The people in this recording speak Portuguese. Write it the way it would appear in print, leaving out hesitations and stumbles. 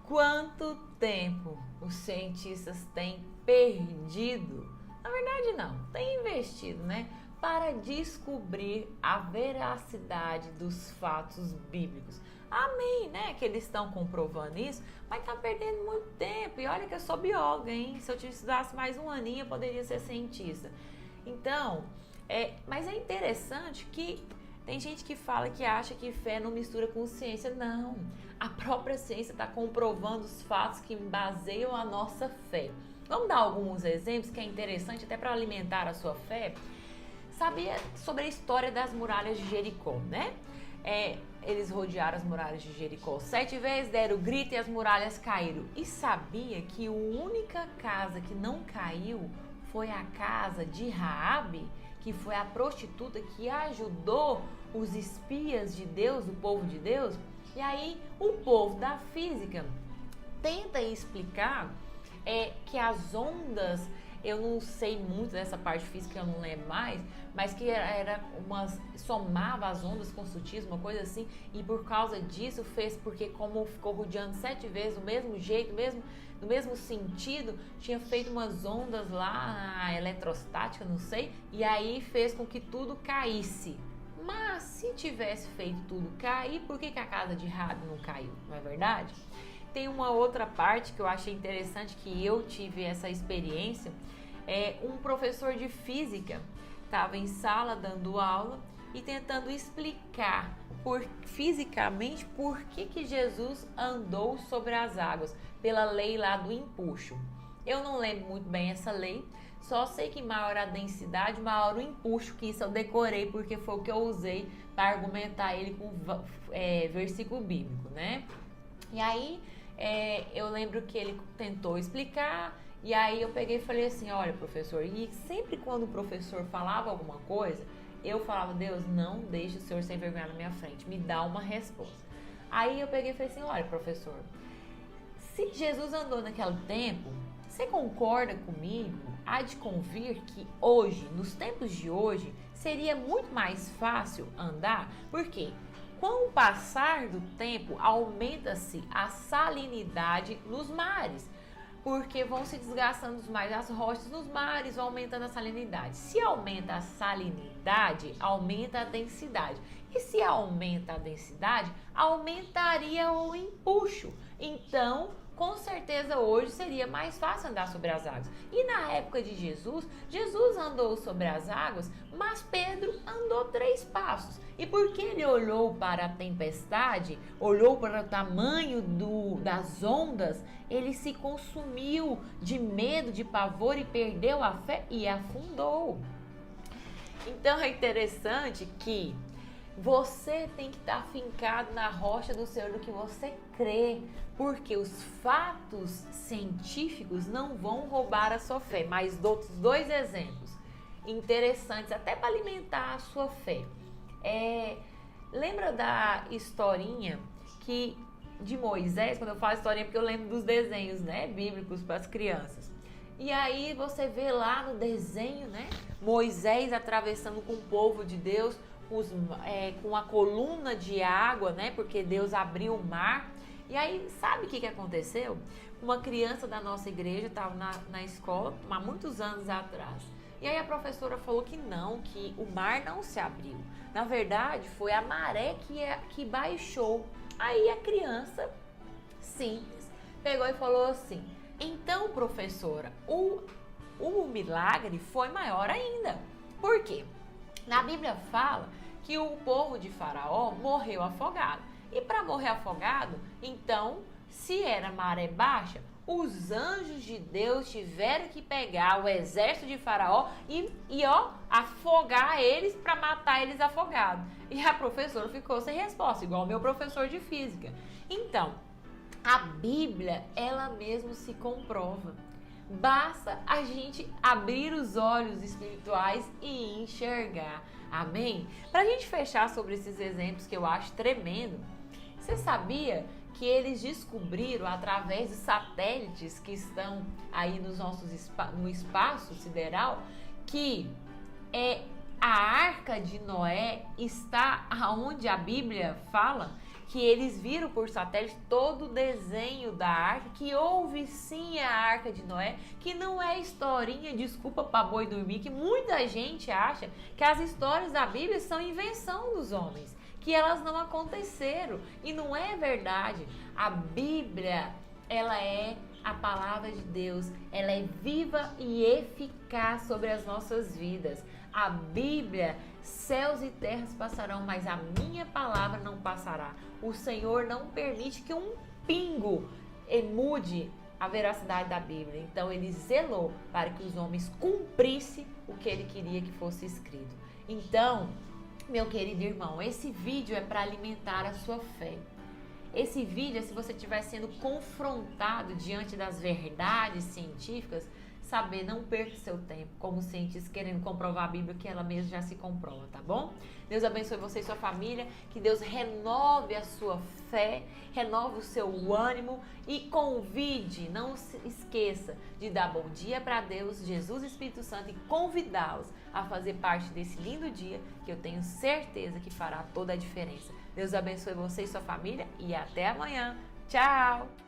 Quanto tempo os cientistas têm perdido? Na verdade, não, têm investido, né? Para descobrir a veracidade dos fatos bíblicos. Amém, né? Que eles estão comprovando isso, mas tá perdendo muito tempo. E olha que eu sou bióloga, hein? Se eu estudasse mais um aninho, eu poderia ser cientista. Então, mas é interessante que tem gente que fala que acha que fé não mistura com ciência. Não, a própria ciência está comprovando os fatos que baseiam a nossa fé. Vamos dar alguns exemplos que é interessante até para alimentar a sua fé. Sabia sobre a história das muralhas de Jericó, né? Eles rodearam as muralhas de Jericó 7 vezes, deram grito e as muralhas caíram. E sabia que a única casa que não caiu foi a casa de Raabe, que foi a prostituta que ajudou os espias de Deus, o povo de Deus? E aí o povo da física tenta explicar que as ondas, eu não sei muito dessa parte física, eu não lembro mais, mas que somava as ondas com sutis, uma coisa assim, e por causa disso fez, porque como ficou rodeando 7 vezes do mesmo jeito, no mesmo sentido, tinha feito umas ondas lá, eletrostática, não sei, e aí fez com que tudo caísse. Mas se tivesse feito tudo cair, por que a casa de Raabe não caiu? Não é verdade? Tem uma outra parte que eu achei interessante, que eu tive essa experiência. Um professor de física estava em sala dando aula e tentando explicar fisicamente por que Jesus andou sobre as águas, pela lei lá do empuxo. Eu não lembro muito bem essa lei, só sei que maior a densidade, maior o empuxo, que isso eu decorei porque foi o que eu usei para argumentar ele com versículo bíblico, né? E aí eu lembro que ele tentou explicar, e aí eu peguei e falei assim: olha, professor, e sempre quando o professor falava alguma coisa, eu falava: Deus, não deixe o senhor sem vergonha na minha frente, me dá uma resposta. Aí eu peguei e falei assim: olha, professor, se Jesus andou naquele tempo, você concorda comigo? Há de convir que hoje, nos tempos de hoje, seria muito mais fácil andar? Por quê? Com o passar do tempo, aumenta-se a salinidade nos mares, porque vão se desgastando mais as rochas nos mares, vão aumentando a salinidade. Se aumenta a salinidade, aumenta a densidade. E se aumenta a densidade, aumentaria o empuxo. Então, com certeza hoje seria mais fácil andar sobre as águas. E na época de Jesus, Jesus andou sobre as águas, mas Pedro andou 3 passos. E porque ele olhou para a tempestade, olhou para o tamanho das ondas, ele se consumiu de medo, de pavor e perdeu a fé e afundou. Então é interessante que você tem que estar fincado na rocha do Senhor, do que você crê, porque os fatos científicos não vão roubar a sua fé. Mas dou outros 2 exemplos interessantes, até para alimentar a sua fé. Lembra da historinha de Moisés? Quando eu falo historinha, porque eu lembro dos desenhos, né, bíblicos para as crianças. E aí você vê lá no desenho, né, Moisés atravessando com o povo de Deus, com a coluna de água, né? Porque Deus abriu o mar. E aí, sabe o que aconteceu? Uma criança da nossa igreja estava na escola há muitos anos atrás. E aí a professora falou que o mar não se abriu. Na verdade, foi a maré que baixou. Aí a criança, simples, pegou e falou assim: então, professora, o milagre foi maior ainda. Por quê? Na Bíblia fala que o povo de Faraó morreu afogado. E para morrer afogado, então, se era maré baixa, os anjos de Deus tiveram que pegar o exército de Faraó e afogar eles para matar eles afogados. E a professora ficou sem resposta, igual o meu professor de física. Então, a Bíblia, ela mesmo se comprova. Basta a gente abrir os olhos espirituais e enxergar. Amém? Para a gente fechar sobre esses exemplos que eu acho tremendo, você sabia que eles descobriram através de satélites que estão aí no espaço sideral que a Arca de Noé está aonde a Bíblia fala que eles viram por satélite todo o desenho da arca, que houve sim a Arca de Noé, que não é historinha, desculpa pra boi dormir, que muita gente acha que as histórias da Bíblia são invenção dos homens, que elas não aconteceram, e não é verdade. A Bíblia, ela é a palavra de Deus, ela é viva e eficaz sobre as nossas vidas. A Bíblia, céus e terras passarão, mas a minha palavra não passará. O Senhor não permite que um pingo mude a veracidade da Bíblia. Então ele zelou para que os homens cumprissem o que ele queria que fosse escrito. Então, meu querido irmão, esse vídeo é para alimentar a sua fé. Esse vídeo é se você estiver sendo confrontado diante das verdades científicas, saber, não perca seu tempo como cientista querendo comprovar a Bíblia, que ela mesma já se comprova, tá bom? Deus abençoe você e sua família, que Deus renove a sua fé, renove o seu ânimo e convide, não se esqueça de dar bom dia para Deus, Jesus e Espírito Santo e convidá-los a fazer parte desse lindo dia que eu tenho certeza que fará toda a diferença. Deus abençoe você e sua família e até amanhã. Tchau!